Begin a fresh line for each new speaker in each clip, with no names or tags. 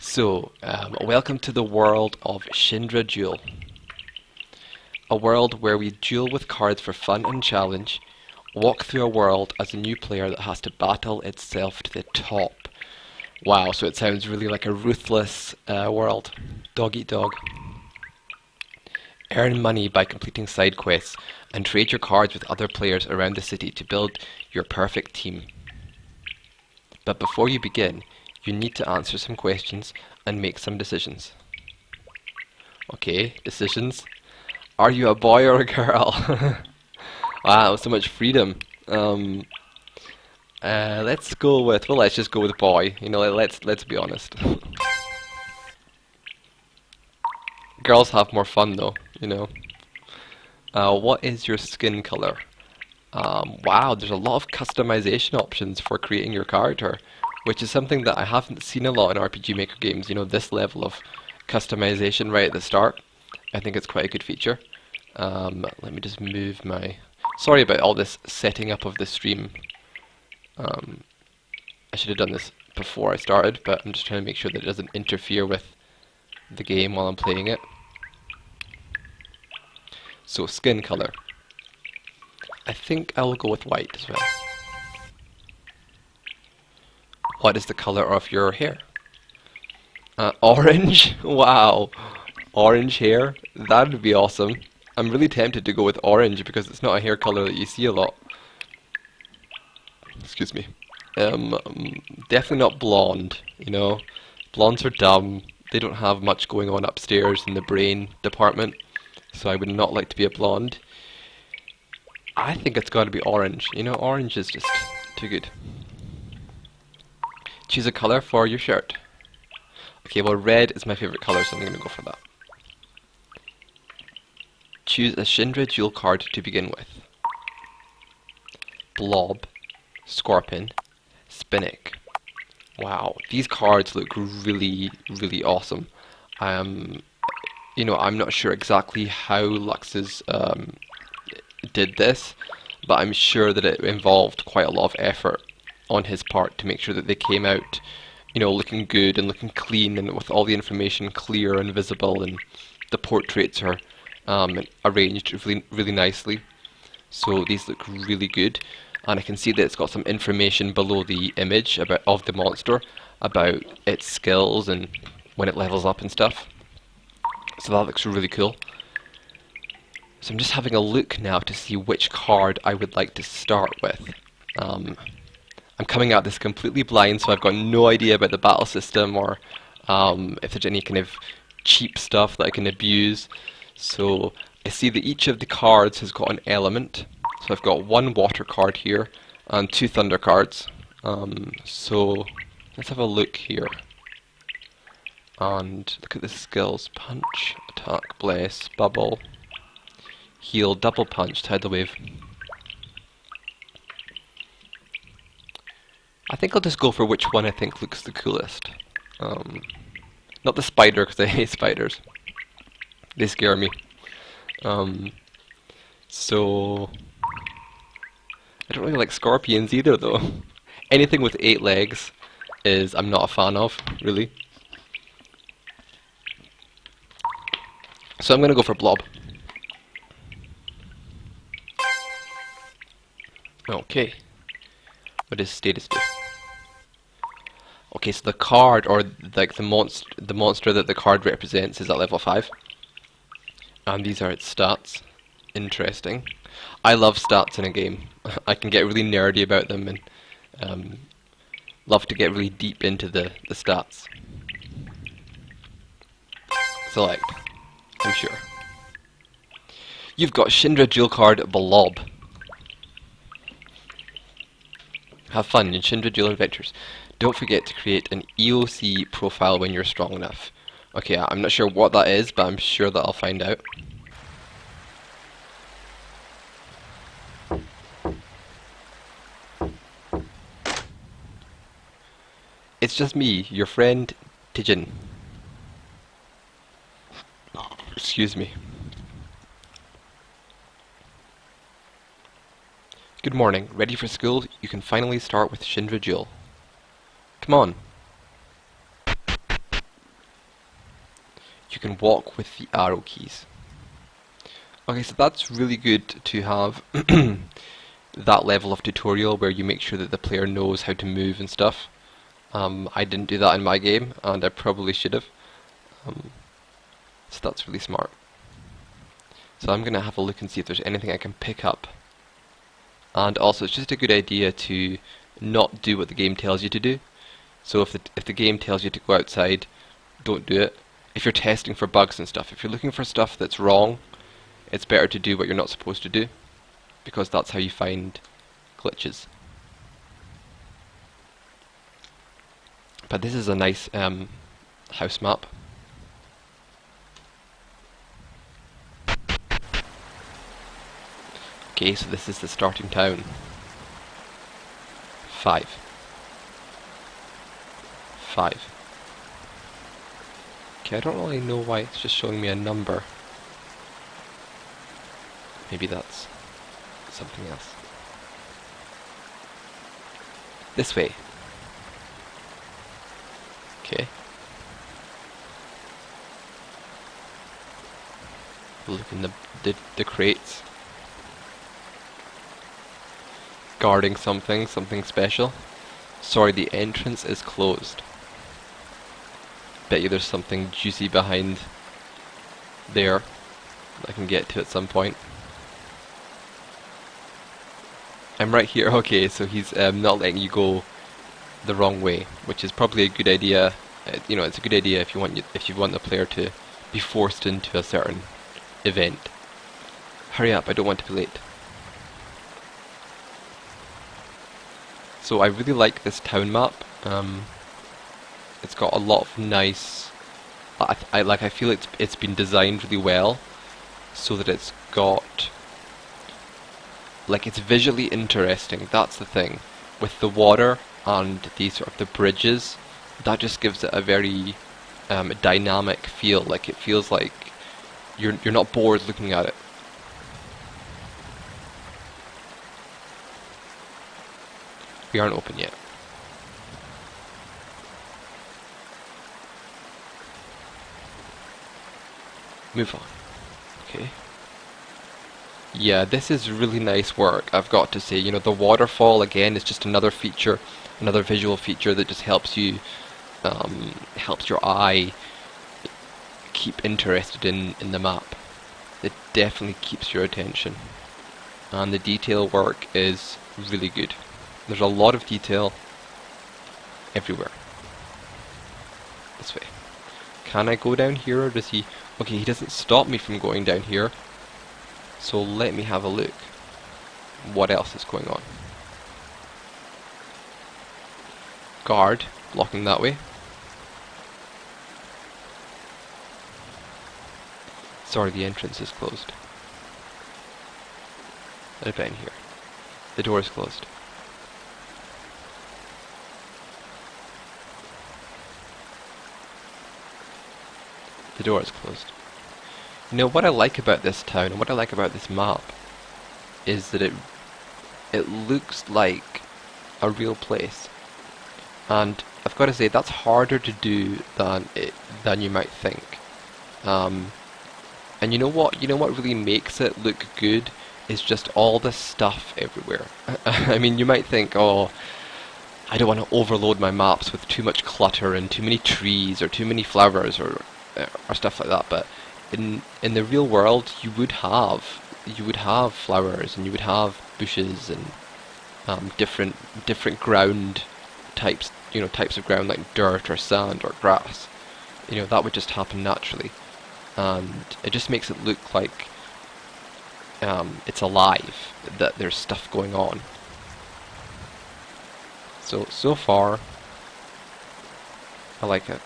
Welcome to the world of Shindra Duel. A world where we duel with cards for fun and challenge, walk through a world as a new player that has to battle itself to the top. Wow, so it sounds really like a ruthless world. Dog eat dog. Earn money by completing side quests, and trade your cards with other players around the city to build your perfect team. But before you begin, you need to answer some questions and make some decisions. Okay, decisions. Are you a boy or a girl? Wow, so much freedom. Let's go with, well, let's just go with boy. You know, let's be honest. Girls have more fun though, you know. What is your skin color? Wow, there's a lot of customization options for creating your character, which is something that I haven't seen a lot in RPG Maker games. You know, this level of customization right at the start. I think it's quite a good feature. Let me just move my... Sorry about all this setting up of the stream. I should have done this before I started, but I'm just trying to make sure that it doesn't interfere with the game while I'm playing it. So, skin color. I think I will go with white as well. What is the color of your hair? Orange? Wow. Orange hair? That would be awesome. I'm really tempted to go with orange because it's not a hair color that you see a lot. Excuse me. Definitely not blonde, you know. Blondes are dumb. They don't have much going on upstairs in the brain department. So I would not like to be a blonde. I think it's got to be orange. You know, orange is just too good. Choose a color for your shirt. Okay, well, red is my favorite color, so I'm going to go for that. Choose a Shindra Duel card to begin with. Blob, Scorpion, Spinnick. Wow, these cards look really, really awesome. You know, I'm not sure exactly how Lux's did this, but I'm sure that it involved quite a lot of effort on his part to make sure that they came out, you know, looking good and looking clean and with all the information clear and visible, and the portraits are arranged really, really nicely. So these look really good, and I can see that it's got some information below the image of the monster about its skills and when it levels up and stuff. So that looks really cool. So I'm just having a look now to see which card I would like to start with. I'm coming at this completely blind, so I've got no idea about the battle system or if there's any kind of cheap stuff that I can abuse. So I see that each of the cards has got an element. So I've got one water card here and two thunder cards. So let's have a look here. And look at the skills. Punch, attack, bless, bubble, heal, double punch, tidal wave. I think I'll just go for which one I think looks the coolest. Not the spider, because I hate spiders. They scare me. So I don't really like scorpions either, though. Anything with 8 legs is I'm not a fan of, really. So I'm going to go for blob. Okay. What does status do? Okay, so the card, or like the monster that the card represents, is at level 5. And these are its stats. Interesting. I love stats in a game. I can get really nerdy about them and love to get really deep into the stats. Select. I'm sure. You've got Shindra Duel card Blob. Have fun in Shindra Duel Adventures. Don't forget to create an EOC profile when you're strong enough. Okay, I'm not sure what that is, but I'm sure that I'll find out. It's just me, your friend, Tijin. Excuse me. Good morning. Ready for school? You can finally start with Shindra Duel. Come on. you can walk with the arrow keys. Okay, so that's really good to have that level of tutorial where you make sure that the player knows how to move and stuff. I didn't do that in my game, and I probably should have. So that's really smart. So I'm going to have a look and see if there's anything I can pick up. And also, it's just a good idea to not do what the game tells you to do. So if the game tells you to go outside, don't do it. If you're testing for bugs and stuff, if you're looking for stuff that's wrong, it's better to do what you're not supposed to do, because that's how you find glitches. But this is a nice house map. Okay, so this is the starting town. 5. 5. Okay, I don't really know why it's just showing me a number. Maybe that's something else. This way. Okay. Look in the crates. Guarding something special. Sorry, the entrance is closed. Bet you there's something juicy behind there that I can get to at some point. I'm right here. Okay, so he's not letting you go the wrong way, which is probably a good idea. You know, it's a good idea if you want the player to be forced into a certain event. Hurry up! I don't want to be late. So I really like this town map. It's got a lot of nice. I feel it's been designed really well, so that it's got. Like, it's visually interesting. That's the thing. With the water and the sort of the bridges, that just gives it a very dynamic feel. Like, it feels like you're not bored looking at it. We aren't open yet. Move on. Okay. Yeah, this is really nice work, I've got to say. You know, the waterfall, again, is just another feature, another visual feature that just helps you, helps your eye keep interested in the map. It definitely keeps your attention. And the detail work is really good. There's a lot of detail everywhere. This way. Can I go down here, or does he... Okay, he doesn't stop me from going down here. So let me have a look. What else is going on? Guard, blocking that way. Sorry, the entrance is closed. Let it in here. The door is closed. The door is closed. You know, what I like about this town and what I like about this map is that it looks like a real place. And I've got to say, that's harder to do than you might think. And you know what? You know what really makes it look good is just all the stuff everywhere. I mean, you might think, oh, I don't want to overload my maps with too much clutter and too many trees or too many flowers or stuff like that. But in the real world, you would have flowers and you would have bushes and different ground types. You know, types of ground like dirt or sand or grass. You know, that would just happen naturally, and it just makes it look like it's alive, that there's stuff going on. So far, I like it.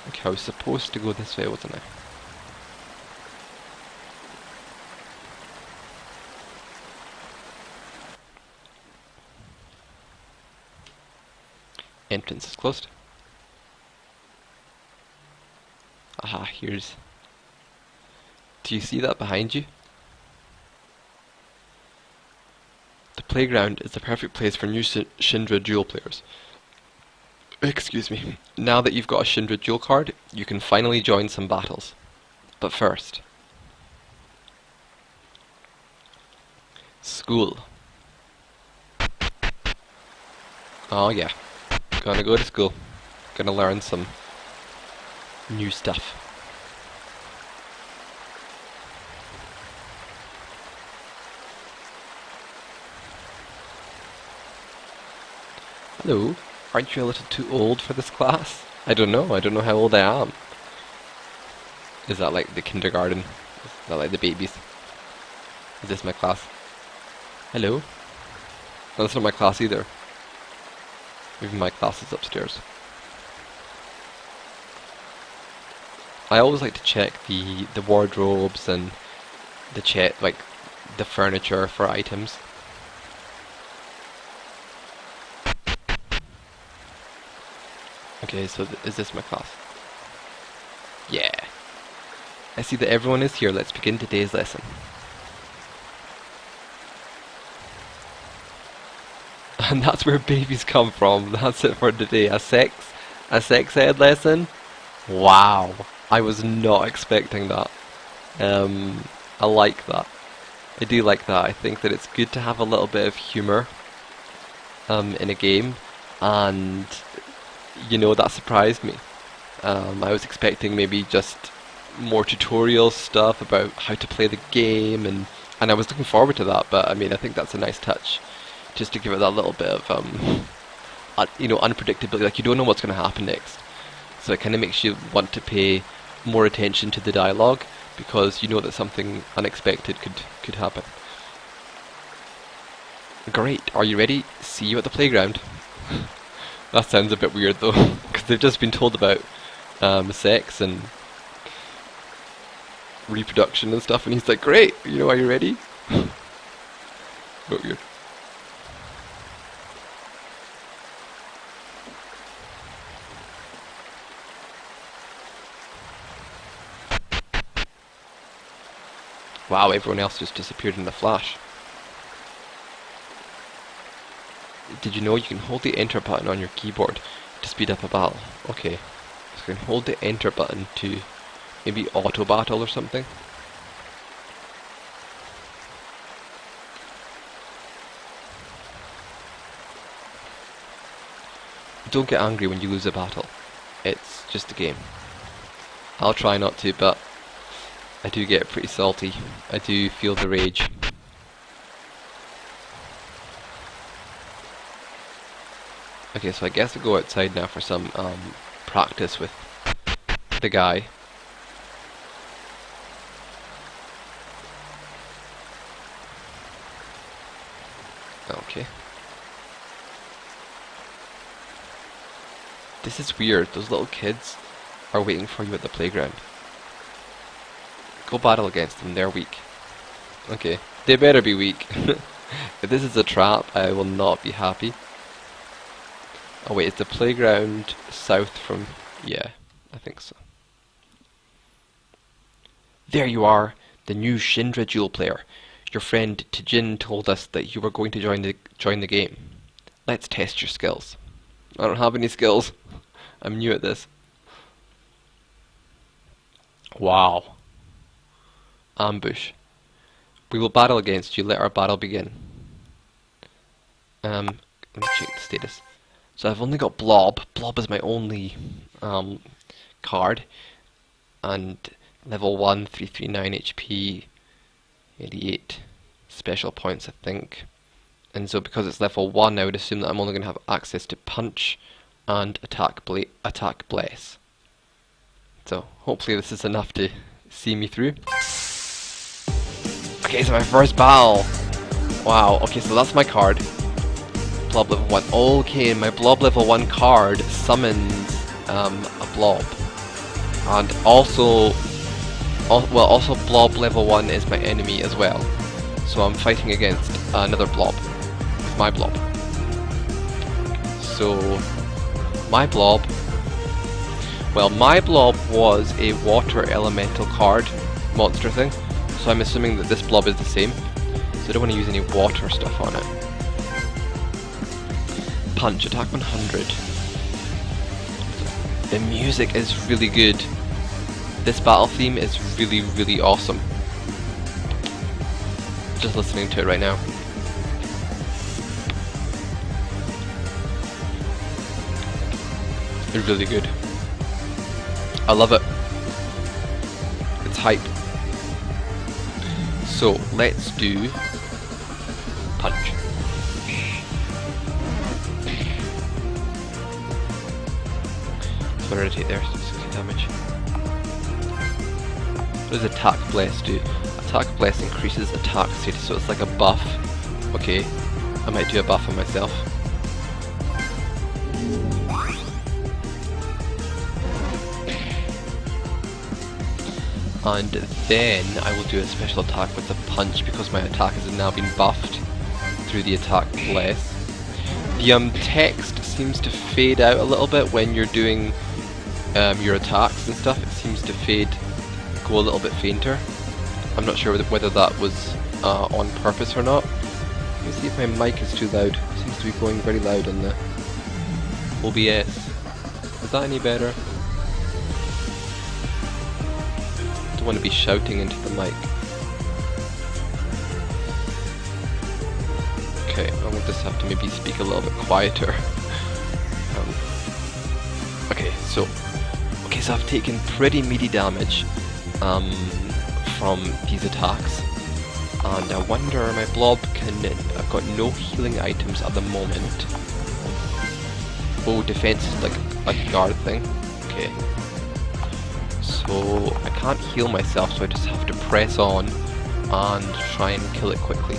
Okay, I was supposed to go this way, wasn't I? Entrance is closed. Aha, here's... Do you see that behind you? The The playground is the perfect place for new Shindra Duel players. Excuse me. Now that you've got a Shindra Duel card, you can finally join some battles. But first... School. Oh yeah. Gonna go to school. Gonna learn some new stuff. Hello, aren't you a little too old for this class? I don't know how old I am. Is that like the kindergarten? Is that like the babies? Is this my class? Hello? No, that's not my class either. Even my class is upstairs. I always like to check the wardrobes and like the furniture for items. Okay, so is this my class? Yeah. I see that everyone is here. Let's begin today's lesson. And that's where babies come from. That's it for today. A sex ed lesson? Wow. I was not expecting that. I like that. I do like that. I think that it's good to have a little bit of humour in a game, and you know, that surprised me. I was expecting maybe just more tutorial stuff about how to play the game, and I was looking forward to that, but I mean, I think that's a nice touch, just to give it that little bit of you know, unpredictability. Like, you don't know what's going to happen next, so it kind of makes you want to pay more attention to the dialogue, because you know that something unexpected could happen. Great, are you ready? See you at the playground. That sounds a bit weird though, because they've just been told about sex and reproduction and stuff, and he's like, great, you know, are you ready? But weird. Wow, everyone else just disappeared in a flash. Did you know you can hold the enter button on your keyboard to speed up a battle? Okay, so you can hold the enter button to maybe auto battle or something. Don't get angry when you lose a battle. It's just a game. I'll try not to, but I do get pretty salty. I do feel the rage. Okay, so I guess I'll go outside now for some practice with the guy. Okay. This is weird. Those little kids are waiting for you at the playground. Go battle against them. They're weak. Okay. They better be weak. If this is a trap, I will not be happy. Oh wait, is the playground south from... Yeah, I think so. There you are, the new Shindra Duel player. Your friend Tijin told us that you were going to join the game. Let's test your skills. I don't have any skills. I'm new at this. Wow. Ambush. We will battle against you. Let our battle begin. Let me check the status. So I've only got Blob. Blob is my only card. And level 1, 339 HP, 88 special points, I think. And so because it's level 1, I would assume that I'm only going to have access to Punch and Attack Bless. So hopefully this is enough to see me through. Okay, so my first battle. Wow, okay, so that's my card. Blob level 1. Okay, my Blob level 1 card summons a Blob. And also Blob level 1 is my enemy as well. So I'm fighting against another Blob with my Blob. So my Blob was a water elemental card monster thing. So I'm assuming that this Blob is the same. So I don't want to use any water stuff on it. punch, attack 100. The music is really good. This battle theme is really, really awesome. Just listening to it right now. It's really good. I love it. It's hype. So let's do punch. So what did I take there? 60 damage. What does attack bless do? Attack bless increases attack status, so it's like a buff. Okay, I might do a buff on myself. And then I will do a special attack with the punch because my attack has now been buffed through the attack bless. The text seems to fade out a little bit when you're doing your attacks and stuff. It seems to go a little bit fainter. I'm not sure whether that was on purpose or not. Let me see if my mic is too loud. It seems to be going very loud on the OBS. Is that any better? Don't want to be shouting into the mic. Okay, I will just have to maybe speak a little bit quieter. Okay, so I've taken pretty meaty damage from these attacks, and I wonder my blob I've got no healing items at the moment. Oh, defense is like a guard thing. Okay. So I can't heal myself, so I just have to press on and try and kill it quickly.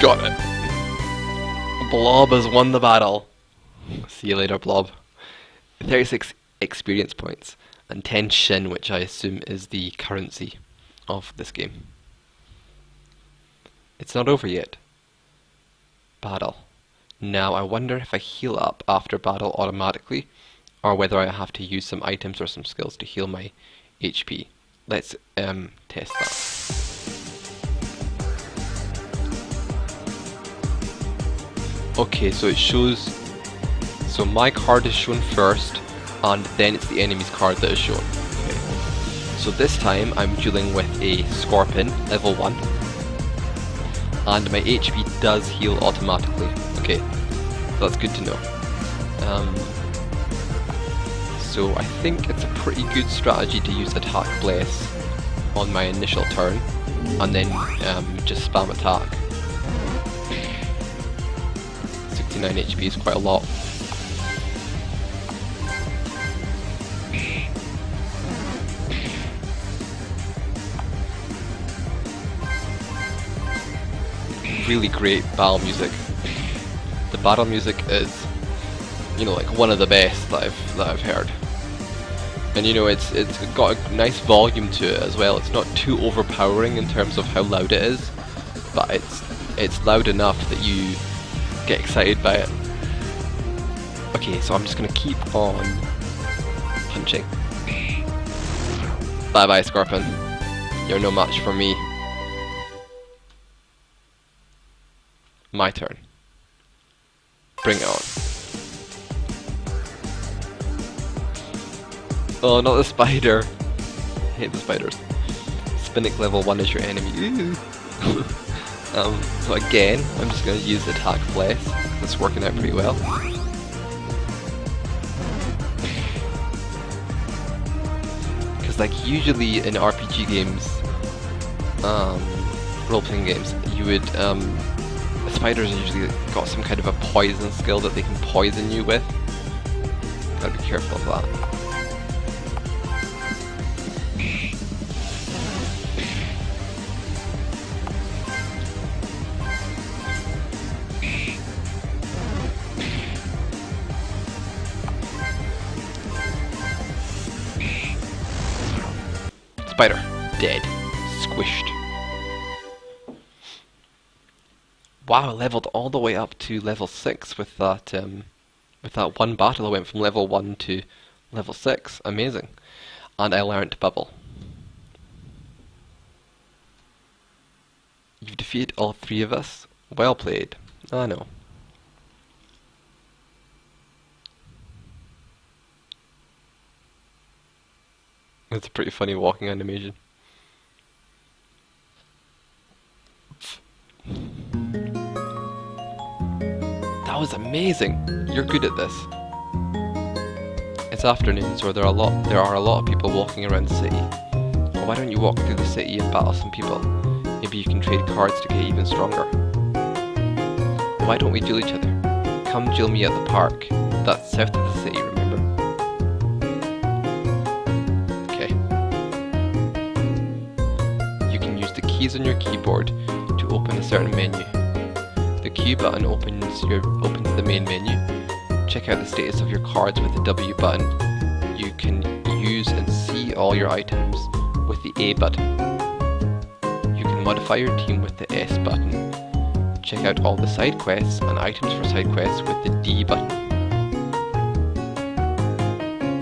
Got it! Blob has won the battle. See you later, Blob. 36 experience points and 10 Shin, which I assume is the currency of this game. It's not over yet. Battle. Now I wonder if I heal up after battle automatically, or whether I have to use some items or some skills to heal my HP. Let's test that. Okay, so it shows, so my card is shown first, and then it's the enemy's card that is shown. Okay. So this time I'm dueling with a Scorpion, level 1, and my HP does heal automatically. Okay, so that's good to know. So I think it's a pretty good strategy to use attack bless on my initial turn, and then just spam attack. 69 HP is quite a lot. Really great battle music. The battle music is, you know, like one of the best that I've heard. And you know, it's got a nice volume to it as well. It's not too overpowering in terms of how loud it is, but it's loud enough that you get excited by it. Okay, so I'm just gonna keep on punching. Bye bye, Scorpion. You're no match for me. My turn. Bring it on. Oh, not the spider. I hate the spiders. Spinnick level 1 is your enemy. Ooh. So again, I'm just going to use attack bless. It's working out pretty well. Because like usually in RPG games, role-playing games, you would the spiders usually got some kind of a poison skill that they can poison you with. Gotta be careful of that. Spider, dead, squished. Wow, I leveled all the way up to level 6 with that one battle. I went from level 1 to level 6. Amazing. And I learnt Bubble. You've defeated all three of us. Well played. I know. It's a pretty funny walking animation. That was amazing. You're good at this. It's afternoon, so there are a lot of people walking around the city. Well, why don't you walk through the city and battle some people? Maybe you can trade cards to get even stronger. Why don't we duel each other? Come duel me at the park. That's south of the city, remember? Okay. You can use the keys on your keyboard to open a certain menu. The Q button opens the main menu. Check out the status of your cards with the W button. You can use and see all your items with the A button. You can modify your team with the S button. Check out all the side quests and items for side quests with the D button.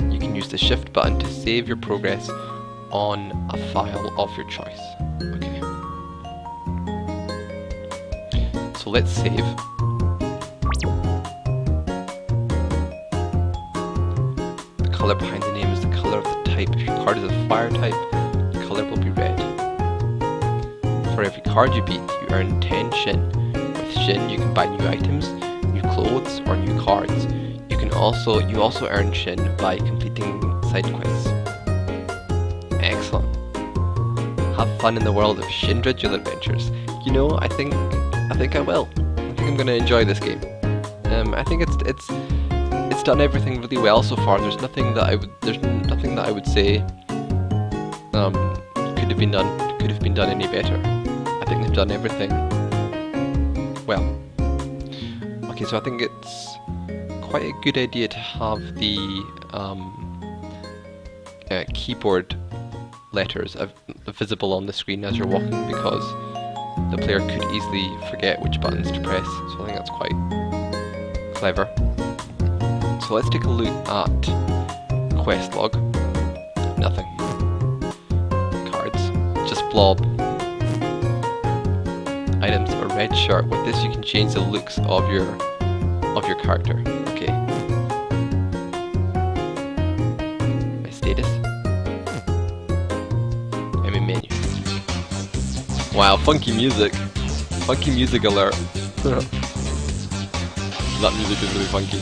You can use the Shift button to save your progress on a file of your choice. Okay. So let's save. The color behind the name is the color of the type. If your card is a fire type, the color will be red. For every card you beat, you earn 10 Shin. With Shin, you can buy new items, new clothes, or new cards. You also earn Shin by completing side quests. Excellent. Have fun in the world of Shindra Duel Adventures. You know, I think I will. I think I'm going to enjoy this game. I think it's done everything really well so far. There's nothing that I would say could have been done any better. I think they've done everything well. Okay, so I think it's quite a good idea to have the keyboard letters visible on the screen as you're walking, because the player could easily forget which buttons to press, so I think that's quite clever. So let's take a look at quest log. Nothing. Cards. Just blob. Items, a red shirt. With this you can change the looks of your character. Okay. My status. I'm in menu. Wow, funky music. Funky music alert. That music is really funky.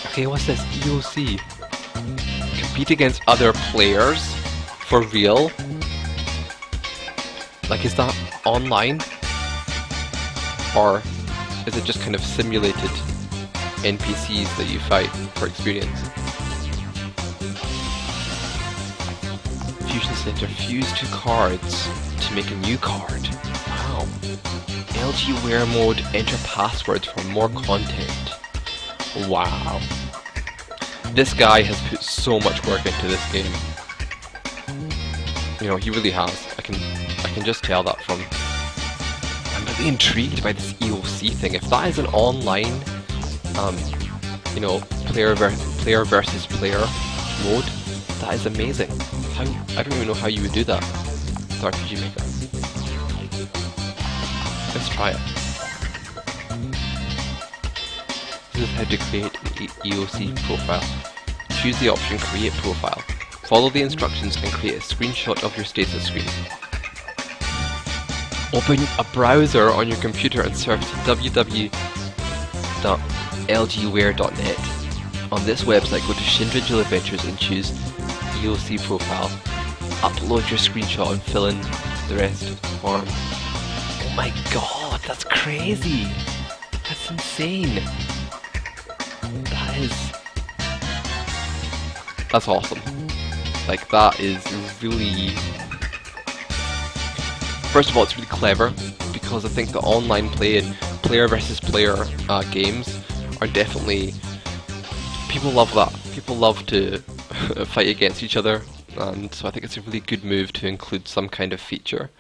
Okay, what's this? EOC. Compete against other players? For real? Like, is that online? Or is it just kind of simulated NPCs that you fight for experience? Fusion Center, fuse two cards to make a new card. Wow. LG Wear mode, enter passwords for more content. Wow. This guy has put so much work into this game. You know, he really has. I can just tell that from... I'm really intrigued by this EOC thing. If that is an online, you know, player versus player mode, that is amazing. I don't even know how you would do that with RPG Maker. Let's try it. This is how to create an EOC profile. Choose the option Create Profile. Follow the instructions and create a screenshot of your status screen. Open a browser on your computer and search www.lgware.net. On this website, go to Shindra Duel Adventures and choose EOC Profile. Upload your screenshot and fill in the rest of the form. Oh my god, that's crazy! That's insane! That's awesome. Like, that is really... First of all, it's really clever, because I think the online player versus player games are definitely... People love that. People love to fight against each other, and so I think it's a really good move to include some kind of feature.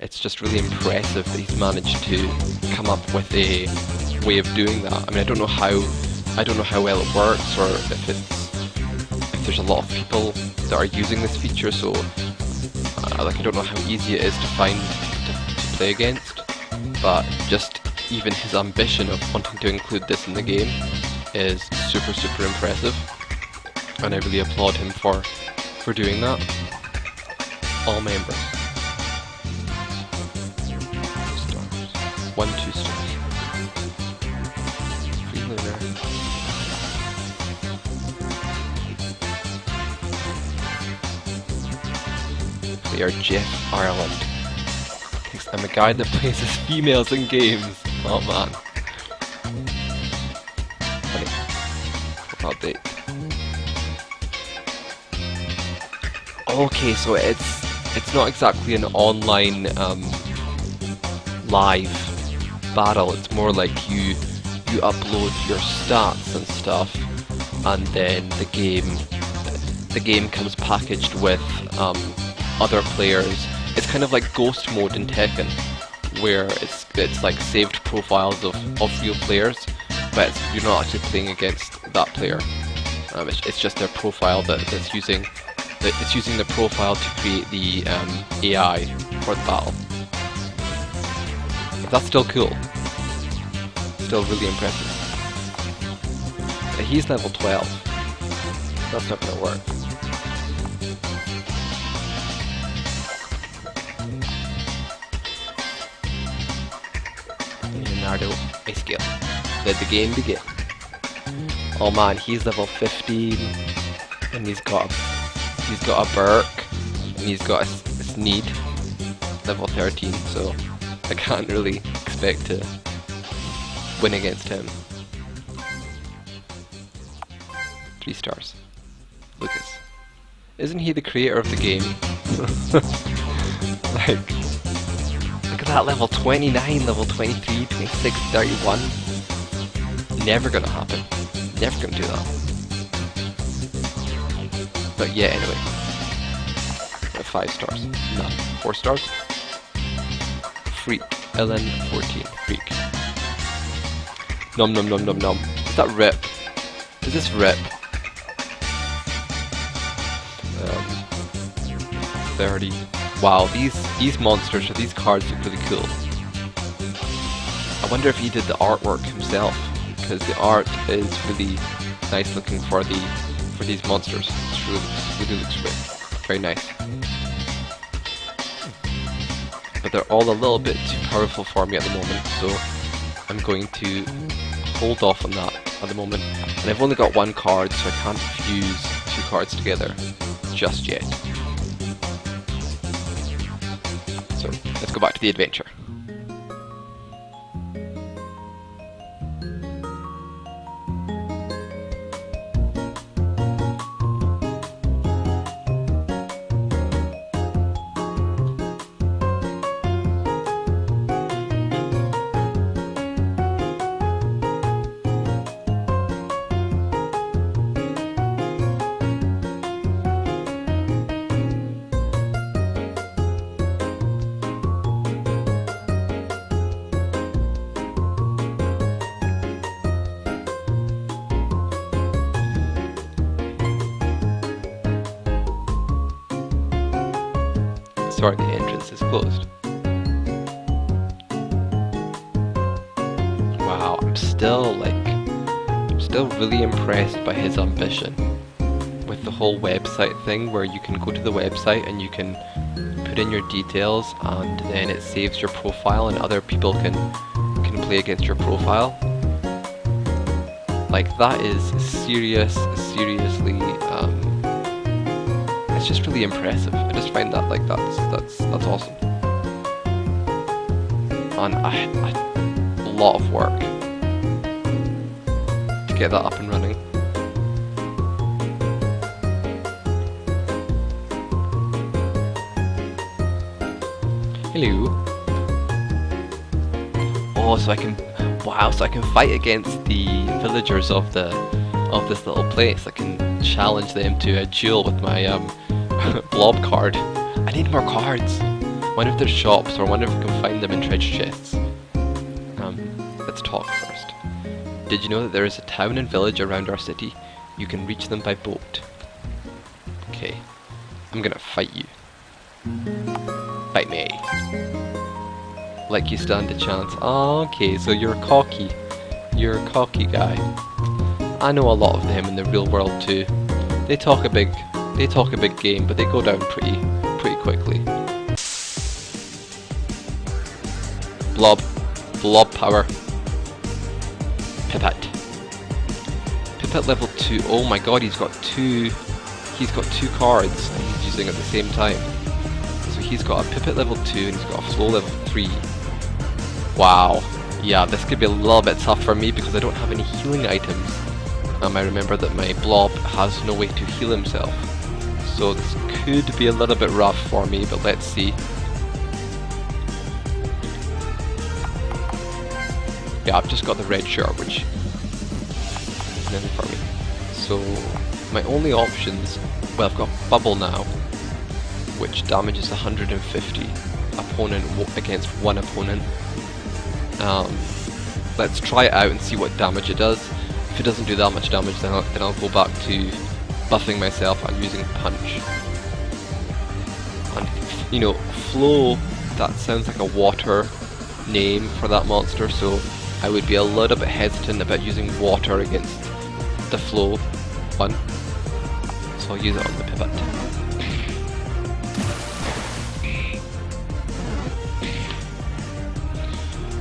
It's just really impressive that he's managed to come up with a way of doing that. I mean, I don't know how I don't know how well it works, or if there's a lot of people that are using this feature, so like I don't know how easy it is to find to play against, but just even his ambition of wanting to include this in the game is super impressive, and I really applaud him for doing that. All members. Stars. 1, 2 stars. Free lunar. We are Jeff Ireland. I'm a guy that plays as females in games. Oh man. Funny. Profile date. Okay, so it's not exactly an online live battle. It's more like you upload your stats and stuff, and then the game comes packaged with other players. It's kind of like ghost mode in Tekken, where it's like saved profiles of real players, but you're not actually playing against that player. It's just their profile that's using the profile to create the AI for the battle. That's still cool. Still really impressive. He's level 12. That's not gonna work. Leonardo A-Scale. Let the game begin. Oh man, he's level 15, and he's got a Burke, and he's got a Sneed, level 13, so I can't really expect to win against him. 3 stars. Lucas. Isn't he the creator of the game? Like, look at that, level 29, level 23, 26, 31. Never gonna happen. Never gonna do that. But yeah, anyway. 5 stars. None. 4 stars. Freak. Ellen 14. Freak. Nom nom nom nom nom. Is that Rip? Is this Rip? 30. Wow, these monsters, or these cards look really cool. I wonder if he did the artwork himself, because the art is really nice looking for these monsters. It really looks great. Very nice. But they're all a little bit too powerful for me at the moment, so I'm going to hold off on that at the moment. And I've only got 1 card, so I can't fuse 2 cards together just yet. So let's go back to the adventure. Sorry, the entrance is closed. Wow, I'm still really impressed by his ambition with the whole website thing, where you can go to the website and you can put in your details, and then it saves your profile and other people can play against your profile. Like, that is seriously, it's just really impressive. I just find that, like, that's awesome. And a lot of work to get that up and running. Hello. Oh, so I can fight against the villagers of this little place. I can challenge them to a duel with my blob card. I need more cards. Wonder if there's shops, or wonder if we can find them in treasure chests. Let's talk first. Did you know that there is a town and village around our city? You can reach them by boat. Okay, I'm gonna fight you. Fight me. Like you stand a chance. Oh, okay, so you're cocky. You're a cocky guy. I know a lot of them in the real world too. They talk a big game, but they go down pretty quickly. Blob power. Pipit. Pipit level 2. Oh my god, he's got two cards and he's using at the same time. So he's got a Pipit level 2 and he's got a Flow level 3. Wow. Yeah, this could be a little bit tough for me because I don't have any healing items. I remember that my Blob has no way to heal himself. So this could be a little bit rough for me, but let's see. Yeah, I've just got the red shirt, which is nothing for me. So my only options, well, I've got Bubble now, which damages 150 opponent against one opponent. Let's try it out and see what damage it does. If it doesn't do that much damage, then I'll go back to buffing myself and using Punch. And, you know, Flow, that sounds like a water name for that monster, so I would be a little bit hesitant about using water against the Flow one. So I'll use it on the Pipit.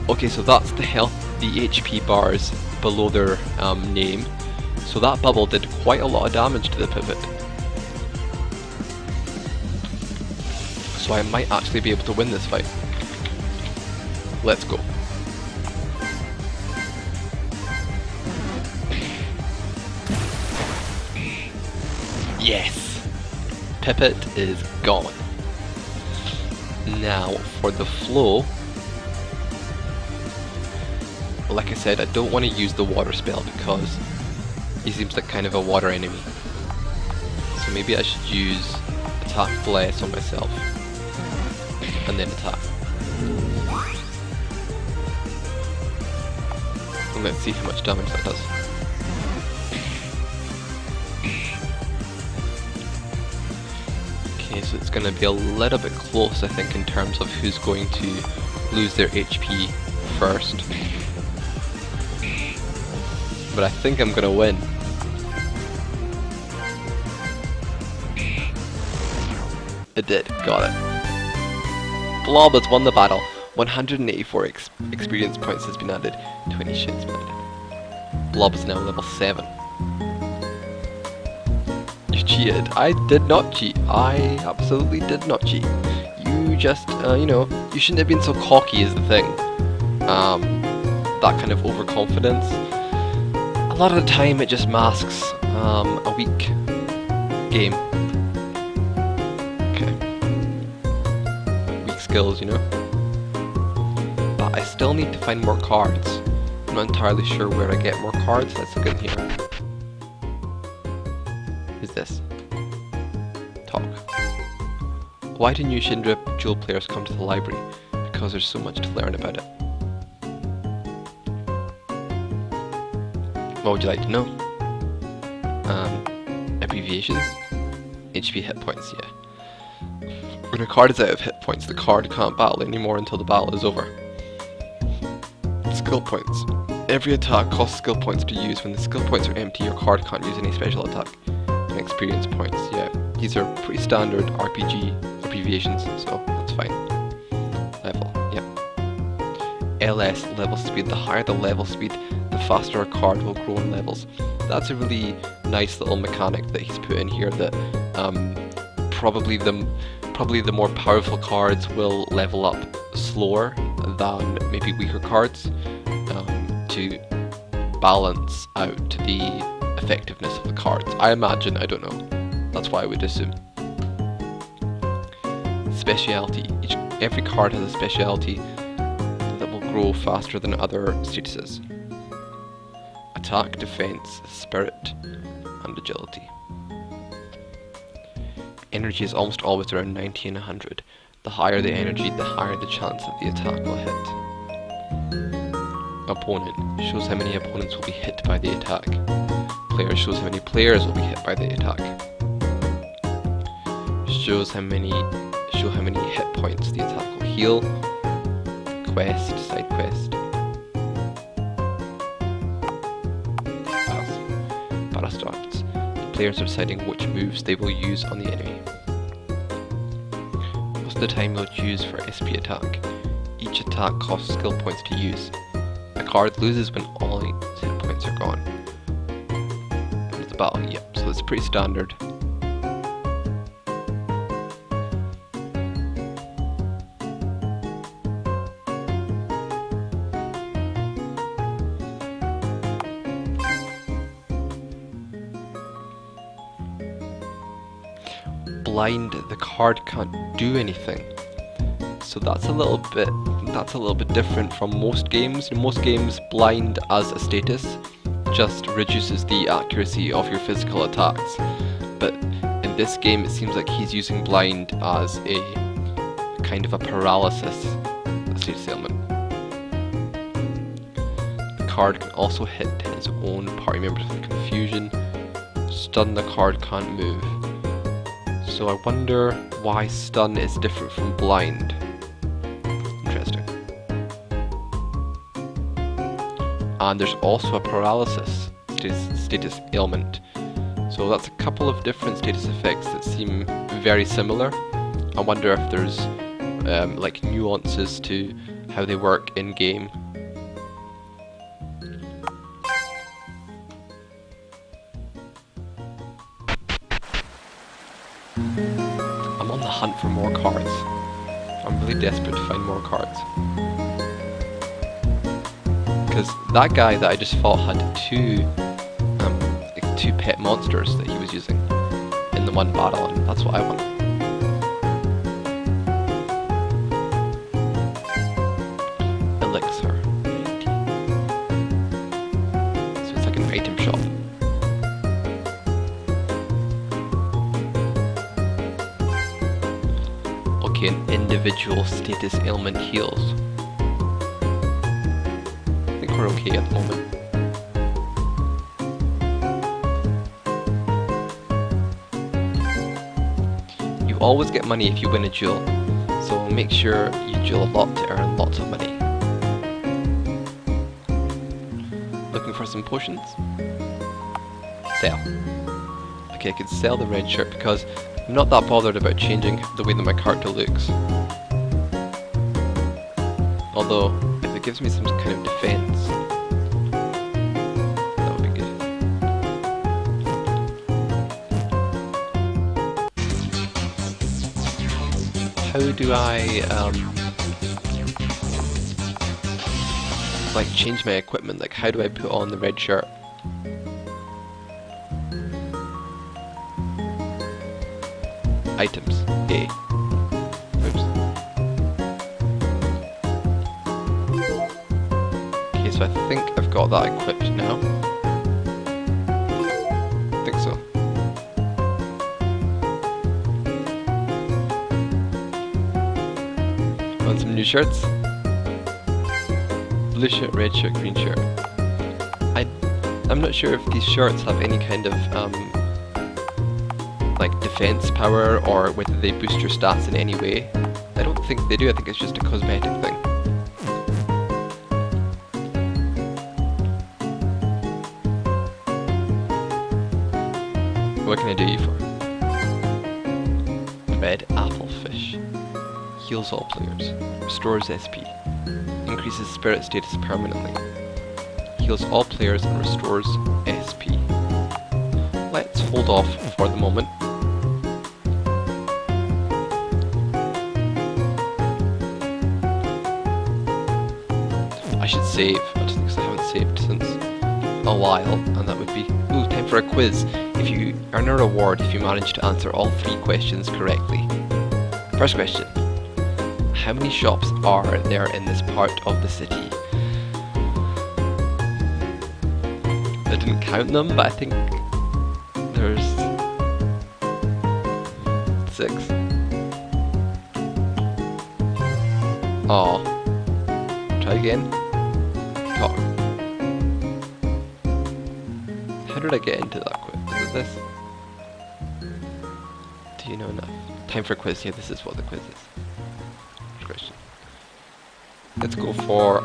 Okay, so that's the health, the HP bars below their name. So that bubble did quite a lot of damage to the Pipit. So I might actually be able to win this fight. Let's go. Yes! Pipit is gone. Now for the Flow. Like I said, I don't want to use the water spell because he seems like kind of a water enemy. So maybe I should use Attack Bless on myself. And then attack. And let's see how much damage that does. Okay, so it's going to be a little bit close, I think, in terms of who's going to lose their HP first. But I think I'm gonna win. It did, got it. Blob has won the battle. 184 experience points has been added. 20 shits added. Blob is now level 7. You cheated. I did not cheat. I absolutely did not cheat. You just, you know, you shouldn't have been so cocky is the thing. That kind of overconfidence. A lot of the time it just masks a weak game. Okay. Weak skills, you know? But I still need to find more cards. I'm not entirely sure where I get more cards. Let's look in here. Who's this? Talk. Why do new Shindra Duel players come to the library? Because there's so much to learn about it. What would you like to know? Abbreviations? HP hit points, yeah. When a card is out of hit points, the card can't battle anymore until the battle is over. Skill points. Every attack costs skill points to use. When the skill points are empty, your card can't use any special attack. And experience points, yeah. These are pretty standard RPG abbreviations, so that's fine. Level, yeah. LS, level speed. The higher the level speed, the faster a card will grow in levels. That's a really nice little mechanic that he's put in here, that probably the more powerful cards will level up slower than maybe weaker cards, to balance out the effectiveness of the cards. I imagine, I don't know. That's what I would assume. Speciality. Every card has a speciality that will grow faster than other statuses. Attack, defense, spirit, and agility. Energy is almost always around 90 and 100. The higher the energy, the higher the chance that the attack will hit. opponent shows how many opponents will be hit by the attack. Player shows how many players will be hit by the attack. Show how many hit points the attack will heal. Quest, side quest. Battle starts. The players are deciding which moves they will use on the enemy. Most of the time they'll choose for SP attack. Each attack costs skill points to use. A card loses when all its hit points are gone. End of the battle, yep, so it's pretty standard. Blind, the card can't do anything. So that's a little bit different from most games. In most games, blind as a status just reduces the accuracy of your physical attacks. But in this game, it seems like he's using blind as a kind of a paralysis status element. The card can also hit his own party members with confusion. Stun, the card can't move. So I wonder why stun is different from blind. Interesting. And there's also a paralysis status ailment. So that's a couple of different status effects that seem very similar. I wonder if there's like nuances to how they work in game. I'm on the hunt for more cards. I'm really desperate to find more cards. Because that guy that I just fought had two pet monsters that he was using in the one battle, and that's what I want. Elixir. So it's like an item shop. Okay, an individual status ailment heals. I think we're okay at the moment. You always get money if you win a duel, so make sure you duel a lot to earn lots of money. Looking for some potions? Sell. Okay, I could sell the red shirt because I'm not that bothered about changing the way that my character looks. Although, if it gives me some kind of defense, that would be good. How do I, like, change my equipment? Like, how do I put on the red shirt? Items. A. Oops. Okay, so I think I've got that equipped now. I think so. Want some new shirts? Blue shirt, red shirt, green shirt. I'm not sure if these shirts have any kind of like defense power or whether they boost your stats in any way. I don't think they do, I think it's just a cosmetic thing. What can I do you for? Red apple fish. Heals all players. Restores SP. Increases spirit status permanently. Heals all players and restores SP. Let's hold off for the moment. I should save, because I haven't saved since a while, and that would be... Ooh, time for a quiz. If you earn a reward if you manage to answer all 3 questions correctly. First question. How many shops are there in this part of the city? I didn't count them, but I think there's 6. Aw. Try again. talk. How did I get into that quiz? Is it this? Do you know enough? Time for a quiz. Yeah, this is what the quiz is. Question. Let's go for...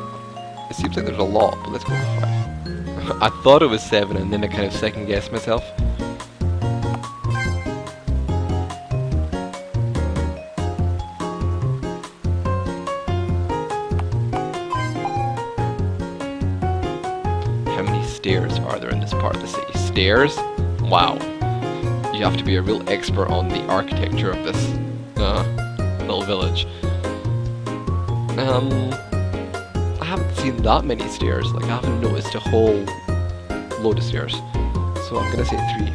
It seems like there's a lot, but let's go for 5. I thought it was 7 and then I kind of second guessed myself. How many stairs are there in this part of the city? Stairs? Wow. You have to be a real expert on the architecture of this little village. I haven't seen that many stairs. Like, I haven't noticed a whole load of stairs. So I'm gonna say 3.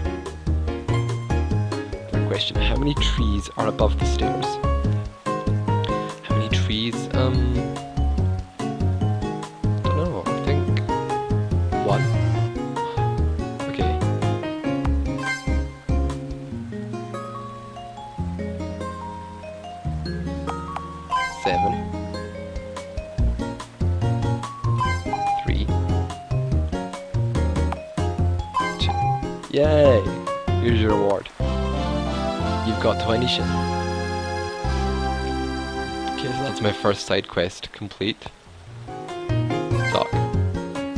Third question: how many trees are above the stairs? How many trees? Don't know. I think 1. Okay. 7. 3. 2. Yay! Here's your reward. You've got 20 Shin. Okay, so that's my first side quest complete. Talk.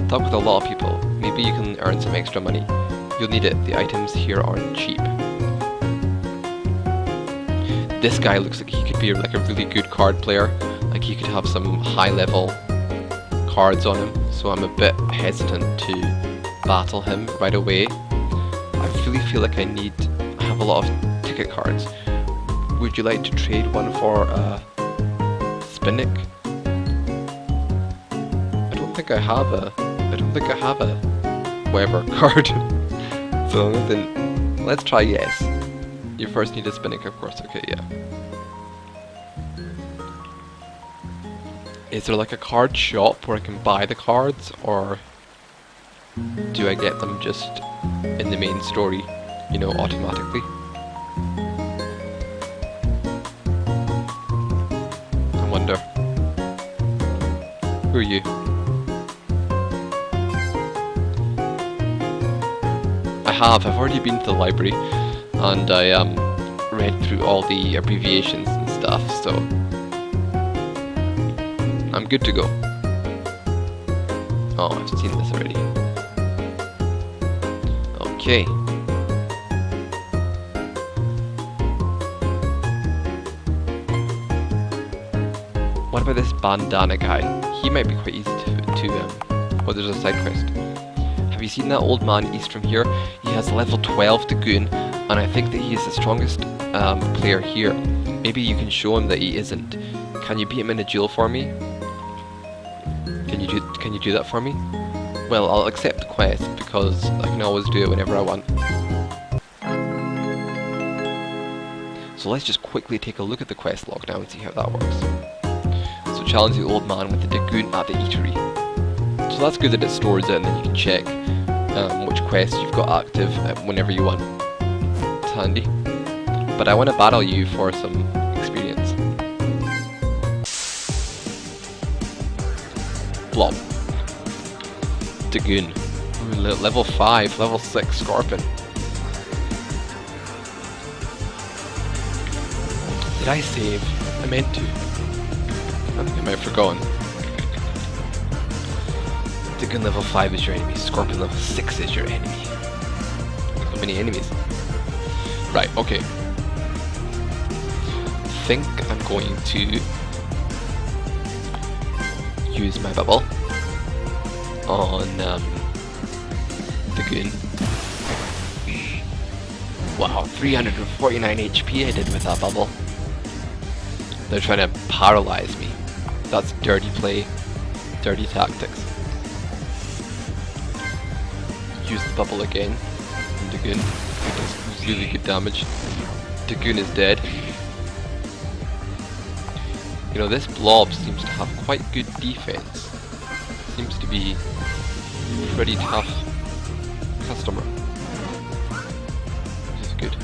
Talk with a lot of people. Maybe you can earn some extra money. You'll need it. The items here aren't cheap. This guy looks like he could be like a really good card player. Like he could have some high level cards on him. So I'm a bit hesitant to battle him right away. I really feel like I have a lot of ticket cards. Would you like to trade one for Spinnick? I don't think I have a whatever card. So then let's try yes. You first need a Spinnick, of course. Okay, yeah. Is there like a card shop where I can buy the cards, or do I get them just in the main story, you know, automatically? I wonder. Who are you? I've already been to the library, and I read through all the abbreviations and stuff, so I'm good to go. Oh, I've seen this already. Okay. What about this bandana guy? He might be quite easy to oh, there's a side quest. Have you seen that old man east from here? He has level 12 Dagoon, and I think that he is the strongest player here. Maybe you can show him that he isn't. Can you beat him in a duel for me? Can you do that for me? Well, I'll accept the quest because I can always do it whenever I want. So let's just quickly take a look at the quest log now and see how that works. So challenge the old man with the Dagoon at the eatery. So that's good that it stores it and then you can check which quests you've got active whenever you want. It's handy. But I want to battle you for some experience. Blob. Dagoon. Ooh, level 5, level 6 Scorpion. Did I save? I meant to. I think I might have forgotten. Dagoon level 5 is your enemy. Scorpion level 6 is your enemy. So many enemies. Right, okay. I think I'm going to use my bubble on Dagoon. Wow, 349 HP I did with that bubble. They're trying to paralyze me. That's dirty play, dirty tactics. Use the bubble again. And Dagoon does really good damage. Dagoon is dead. You know, this blob seems to have quite good defense. Seems to be a pretty tough customer. Which is good.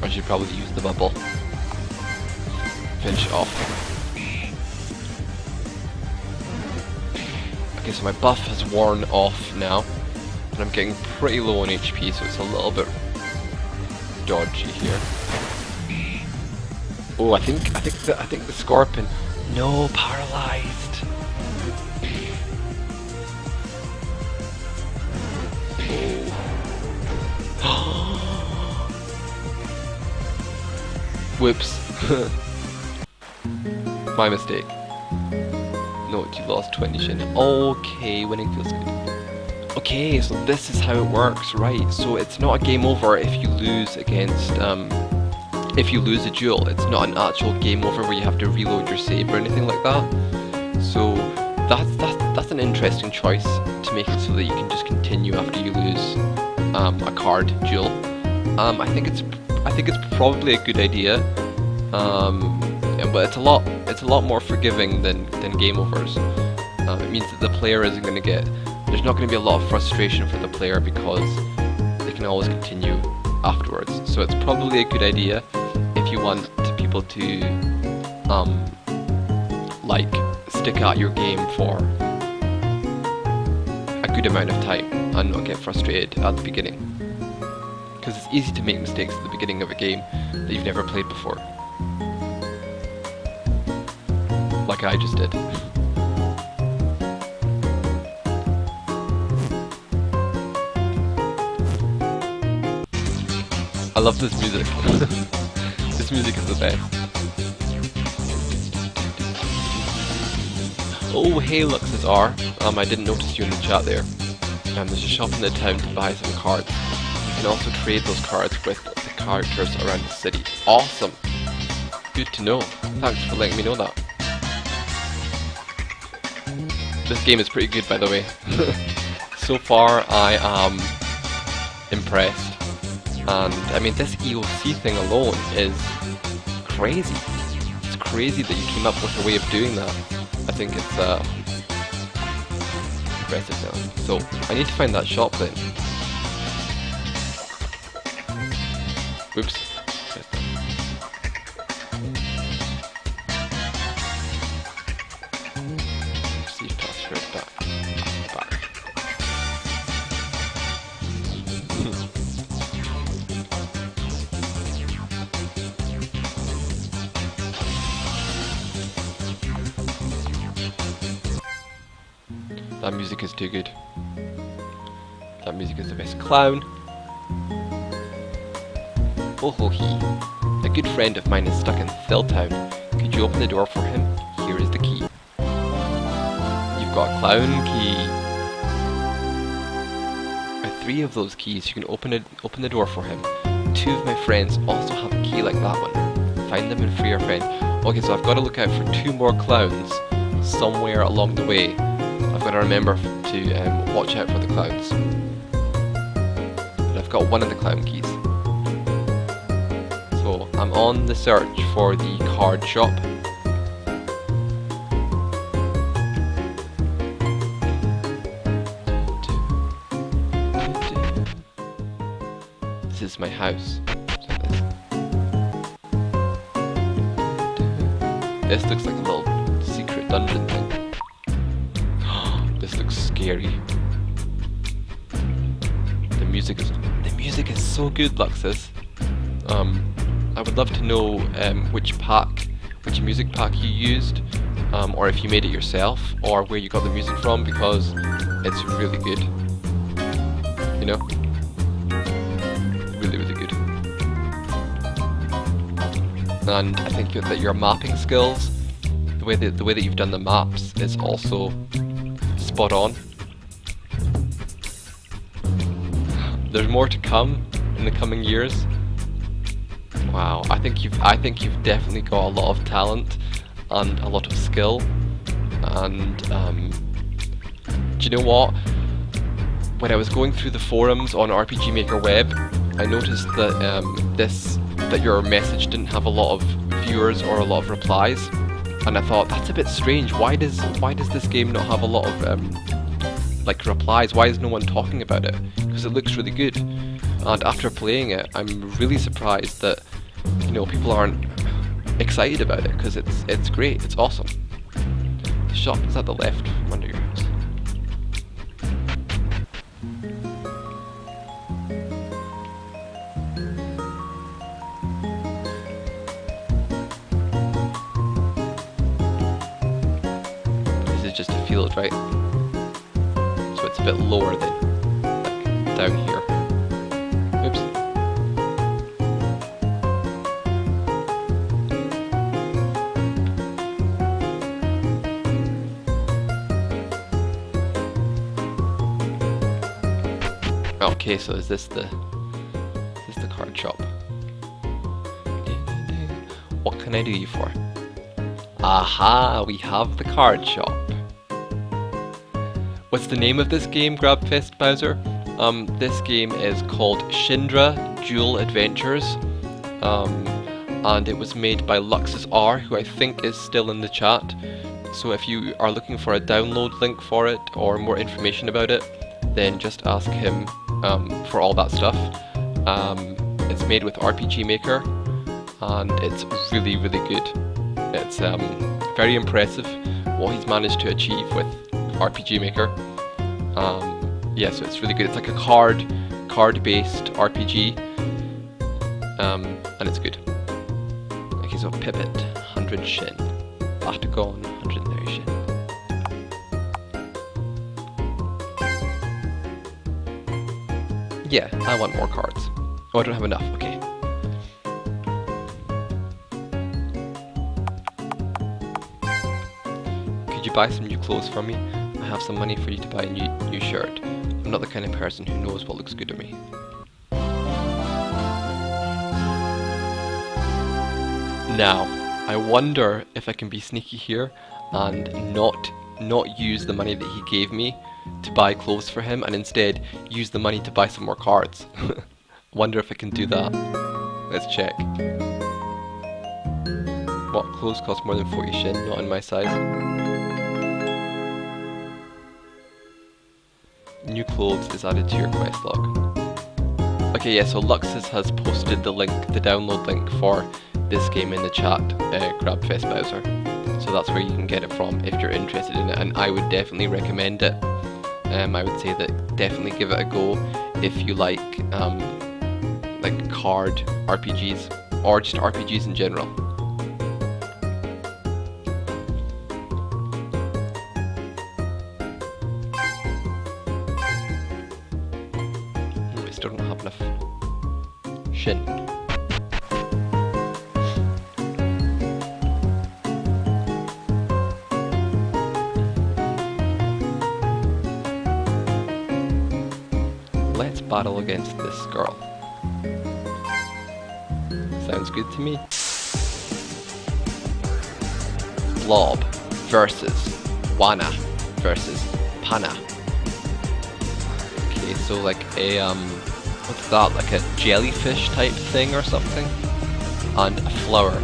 I should probably use the bubble. Finish it off. Okay, so my buff has worn off now, and I'm getting pretty low on HP, so it's a little bit dodgy here. Oh, I think the Scorpion. No, paralyzed. Oh. Whoops. My mistake. No, you lost 20 Shindra. Okay, winning feels good. Okay, so this is how it works, right? So it's not a game over if you lose against, if you lose a duel. It's not an actual game over where you have to reload your save or anything like that. So that's an interesting choice to make it so that you can just continue after you lose a card duel. I think it's probably a good idea. But it's a lot more forgiving than game overs. It means that the player isn't going to get. There's not going to be a lot of frustration for the player because they can always continue afterwards. So it's probably a good idea if you want people to like stick at your game for a good amount of time and not get frustrated at the beginning. Because it's easy to make mistakes at the beginning of a game that you've never played before. Like I just did. I love this music. This music is the best. Oh, hey, Luxus R. I didn't notice you in the chat there. There's a shop in the town to buy some cards. You can also trade those cards with the characters around the city. Awesome! Good to know. Thanks for letting me know that. This game is pretty good, by the way. So far, I am impressed. And, I mean, this EOC thing alone is crazy. It's crazy that you came up with a way of doing that. I think it's impressive now. So, I need to find that shop then. Oops. Receive password back. That music is too good. That music is the best. Clown. Oh ho he. A good friend of mine is stuck in Thilltown. Could you open the door for him? Here is the key. You've got a clown key. With 3 of those keys, you can open the door for him. 2 of my friends also have a key like that one. Find them and free your friend. Okay, so I've got to look out for 2 more clowns somewhere along the way. I've got to remember to watch out for the clowns. But I've got 1 of the clown keys. So I'm on the search for the card shop. This is my house. This looks like a little secret dungeon thing. This looks scary. The music is so good, Luxus. I would love to know which music pack you used, or if you made it yourself, or where you got the music from, because it's really good. You know, really good. And I think that your mapping skills, the way that you've done the maps, is also spot on. There's more to come in the coming years. Wow, I think you've definitely got a lot of talent and a lot of skill. And do you know what? When I was going through the forums on RPG Maker Web, I noticed that that your message didn't have a lot of viewers or a lot of replies, and I thought that's a bit strange. Why does this game not have a lot of like replies? Why is no one talking about it? Because it looks really good. And after playing it, I'm really surprised that, you know, people aren't excited about it, because it's great, it's awesome. The shop is at the left under your house. This is just a field, right? So it's a bit lower than like down here. Oops. Okay, so is this the card shop? What can I do you for? Aha, we have the card shop. What's the name of this game, Grabfest Bowser? This game is called Shindra Duel Adventures, and it was made by Luxus R, who I think is still in the chat. So if you are looking for a download link for it or more information about it, then just ask him for all that stuff. It's made with RPG Maker, and it's really, really good. It's very impressive what he's managed to achieve with RPG Maker. Yeah, so it's really good. It's like a card-based RPG, and it's good. Okay, so Pipit, 100 Shin. Batagon, 130 Shin. Yeah, I want more cards. Oh, I don't have enough, okay. Could you buy some new clothes for me? I have some money for you to buy a new shirt. I'm not the kind of person who knows what looks good to me. Now, I wonder if I can be sneaky here and not use the money that he gave me to buy clothes for him, and instead use the money to buy some more cards. Wonder if I can do that. Let's check. What, clothes cost more than 40 Shin, not in my size. New clothes is added to your quest log. Okay, yeah, so Luxus has posted the link, the download link for this game in the chat, Grabfest Bowser. So that's where you can get it from if you're interested in it, and I would definitely recommend it. I would say that definitely give it a go if you like card RPGs, or just RPGs in general. I still don't have enough Shin. Let's battle against this girl. Sounds good to me. Blob versus Wana versus Pana. Okay, so like a what's that? Like a jellyfish type thing or something, and a flower.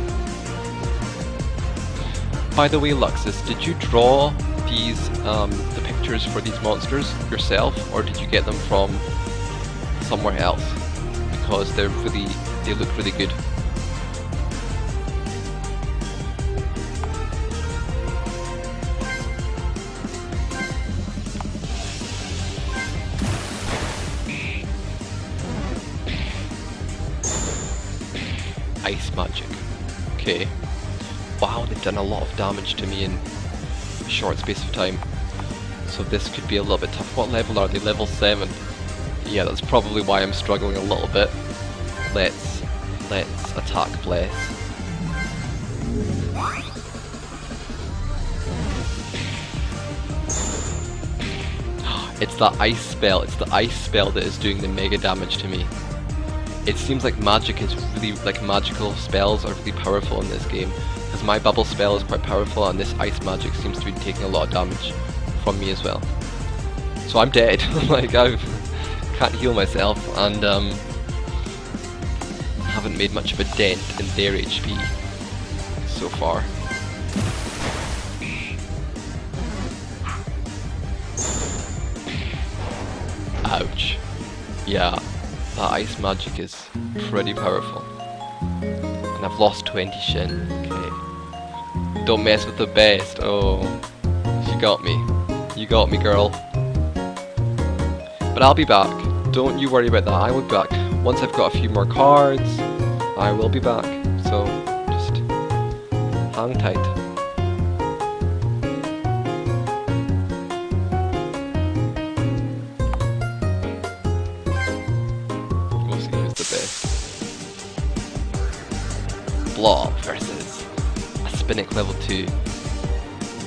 By the way, Luxus, did you draw these the pictures for these monsters yourself, or did you get them from somewhere else? Because they look really good. Ice magic. Okay. Wow, they've done a lot of damage to me in a short space of time. So this could be a little bit tough. What level are they? Level 7. Yeah, that's probably why I'm struggling a little bit. Let's attack Bless. It's that ice spell. It's the ice spell that is doing the mega damage to me. It seems like magic is really, magical spells are really powerful in this game, because my bubble spell is quite powerful, and this ice magic seems to be taking a lot of damage from me as well. So I'm dead. I can't heal myself, and haven't made much of a dent in their HP so far. Ouch. Yeah, That ice magic is pretty powerful. And I've lost 20 Shin. Okay. Don't mess with the best. Oh, you got me. You got me, girl. But I'll be back. Don't you worry about that. I will be back. Once I've got a few more cards, I will be back. So, just hang tight. We'll see who's the best. Blob versus a Spinnick level 2.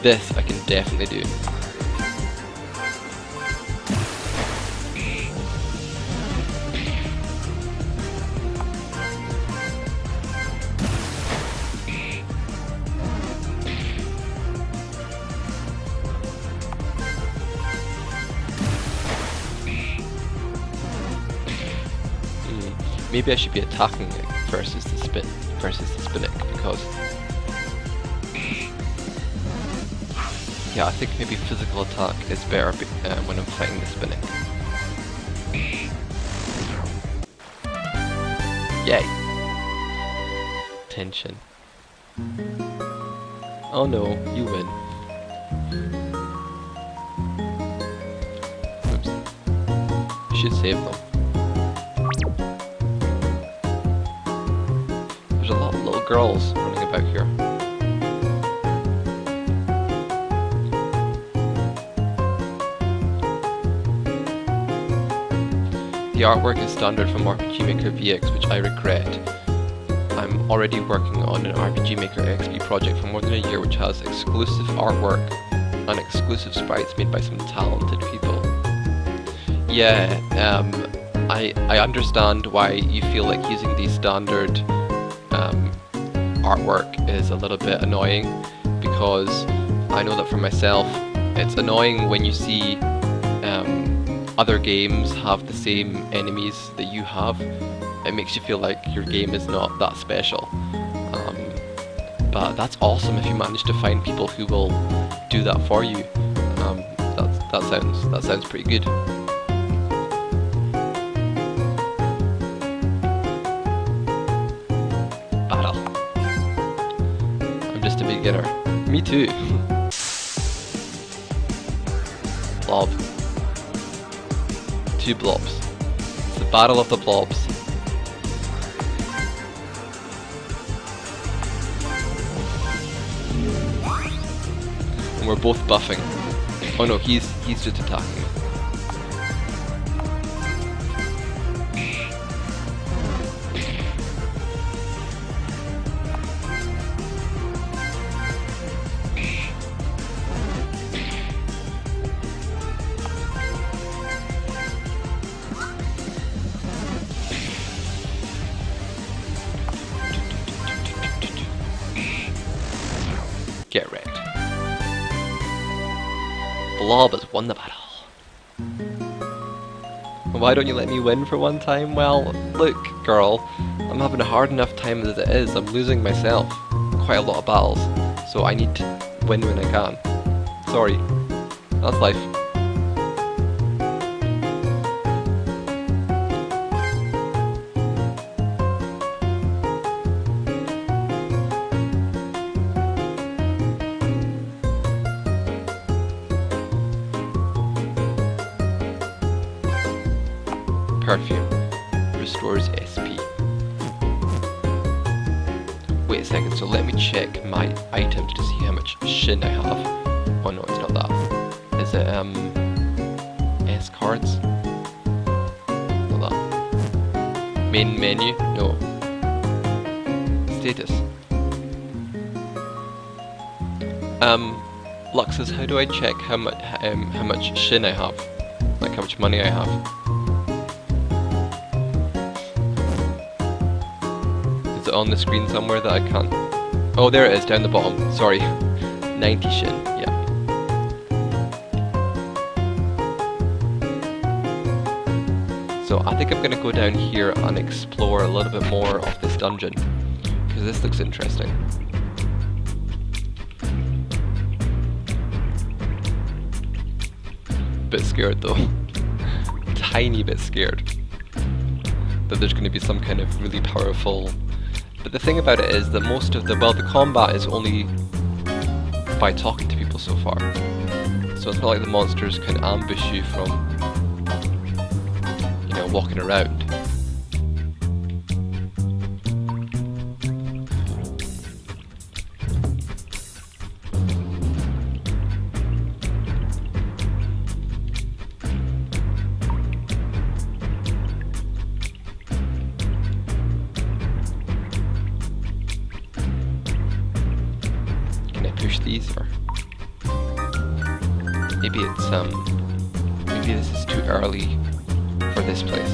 This I can definitely do. Maybe I should be attacking it versus the Spinnick because yeah, I think maybe physical attack is better when I'm fighting the Spinnick. Yay! Tension. Oh no, you win. Oops. You should save them. There's a lot of little girls running about here. The artwork is standard from RPG Maker VX, which I regret. I'm already working on an RPG Maker XP project for more than a year which has exclusive artwork and exclusive sprites made by some talented people. Yeah, I understand why you feel like using the standard artwork is a little bit annoying, because I know that for myself it's annoying when you see other games have the same enemies that you have. It makes you feel like your game is not that special. But that's awesome if you manage to find people who will do that for you. That sounds pretty good. Battle. I'm just a beginner. Me too. Blob. 2 blobs. It's the battle of the blobs. And we're both buffing. Oh no, he's just attacking me. Get wrecked. Blob has won the battle. Why don't you let me win for one time? Well, look, girl, I'm having a hard enough time as it is. I'm losing myself quite a lot of battles, so I need to win when I can. Sorry, that's life. Perfume restores SP. Wait a second, so let me check my items to see how much Shin I have. Oh no, it's not that. Is it S cards? Not that. Main menu? No. Status. Luxus, how do I check how much Shin I have? Like how much money I have? Is it on the screen somewhere that I can't? Oh, there it is, down the bottom. Sorry. 90 Shin, yeah. So I think I'm gonna go down here and explore a little bit more of this dungeon, because this looks interesting. Bit scared though. Tiny bit scared. that there's going to be some kind of really powerful... But the thing about it is that most of the combat is only by talking to people so far. So it's not like the monsters can ambush you from, you know, walking around. Push these, or maybe it's maybe this is too early for this place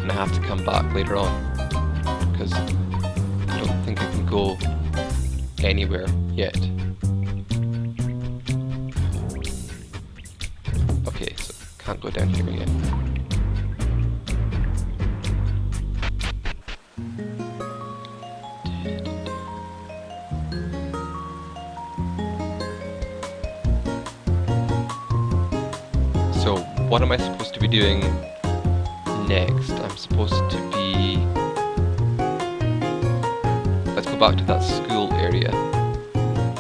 and I have to come back later on, because I don't think I can go anywhere yet. Okay, so can't go down here yet. So what am I supposed to be doing next? I'm supposed to be... Let's go back to that school area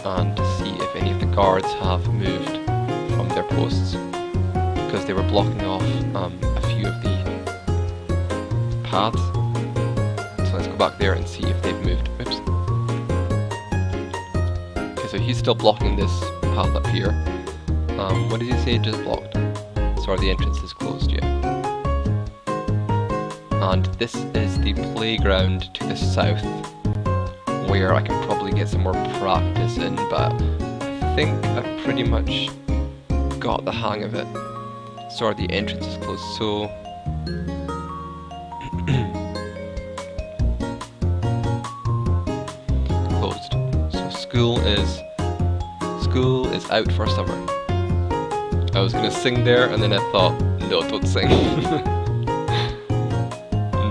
and see if any of the guards have moved from their posts, because they were blocking off a few of the paths. So let's go back there and see if they've moved. Oops. Okay, so he's still blocking this path up here. What did he say? Just blocked. Sorry, the entrance is closed, yeah. And this is the playground to the south, where I can probably get some more practice in, but I think I've pretty much got the hang of it. Sorry, the entrance is closed, so... closed. So school is out for summer. I was gonna sing there, and then I thought, no, don't sing.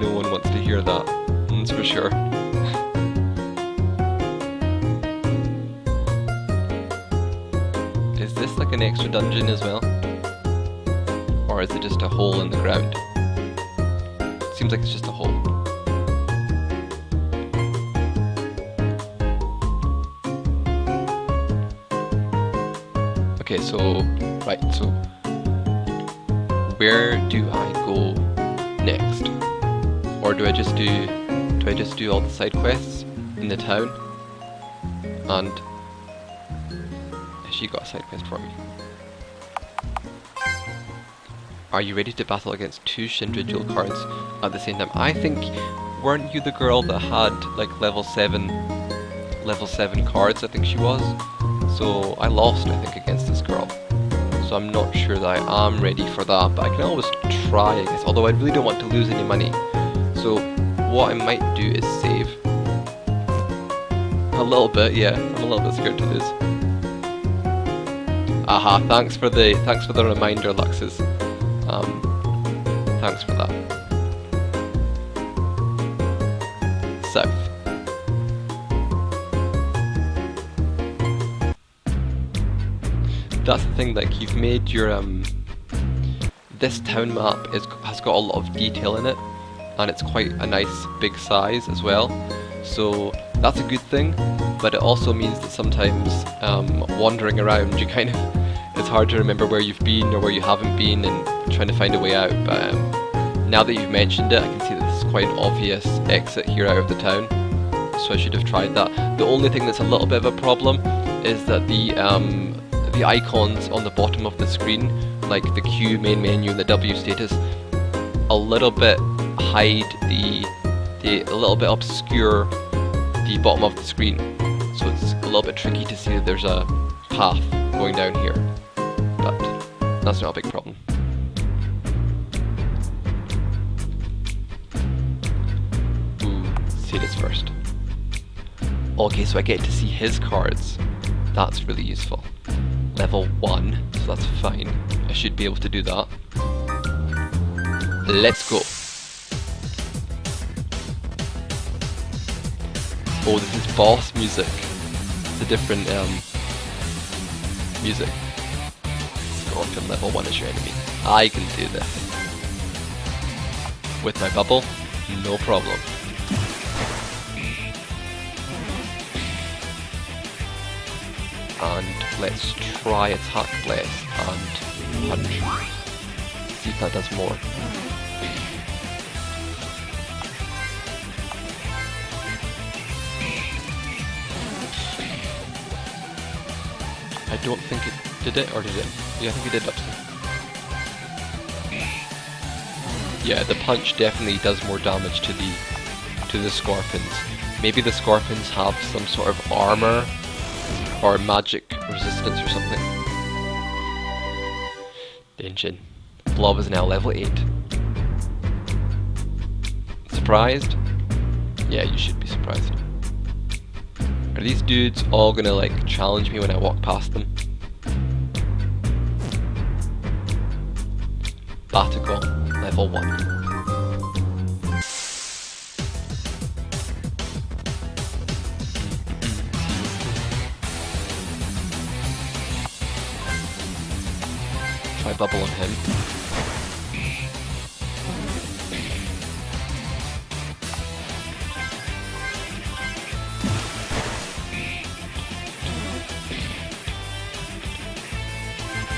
No one wants to hear that, that's for sure. Is this like an extra dungeon as well? Or is it just a hole in the ground? Seems like it's just a hole. Okay, so... Right, so where do I go next? Or do I just do all the side quests in the town? And has she got a side quest for me? Are you ready to battle against two Shindra duel cards at the same time? I think, weren't you the girl that had like level 7 cards, I think she was? So I lost, I think, against this girl. So I'm not sure that I am ready for that, but I can always try, I guess, although I really don't want to lose any money. So what I might do is save. A little bit, yeah, I'm a little bit scared to lose. Aha, thanks for the reminder, Luxus. Thanks for that. South. That's the thing, like, you've made your this town map has got a lot of detail in it, and it's quite a nice big size as well, so that's a good thing, but it also means that sometimes wandering around, you kind of, it's hard to remember where you've been or where you haven't been and trying to find a way out. But now that you've mentioned it, I can see that this is quite an obvious exit here out of the town, so I should have tried that. The only thing that's a little bit of a problem is that the icons on the bottom of the screen, like the Q main menu and the W status, a little bit hide a little bit obscure the bottom of the screen, so it's a little bit tricky to see that there's a path going down here, but that's not a big problem. Ooh, see this first. Okay, so I get to see his cards. That's really useful. Level 1, so that's fine. I should be able to do that. Let's go. Oh, this is boss music. It's a different music. Scorpion level 1 is your enemy. I can do this. With my bubble, No problem. And let's try attack bless and punch. See if that does more. I don't think it did it, or did it? Yeah, I think it did actually. Yeah, the punch definitely does more damage to the scorpions. Maybe the scorpions have some sort of armor or magic resistance or something. Denshin. Blob is now level 8. Surprised? Yeah, you should be surprised. Are these dudes all gonna like challenge me when I walk past them? Batico, level 1. Try bubble on him.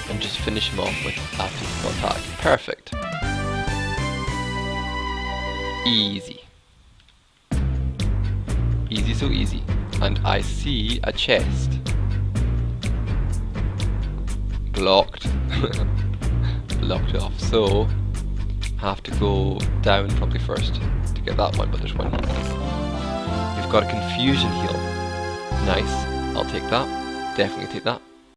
And just finish him off with a physical attack. Perfect. Easy. Easy, so easy. And I see a chest. Blocked. Blocked off. So, have to go down probably first to get that one, but there's one here. You've got a confusion heal. Nice. I'll take that. Definitely take that.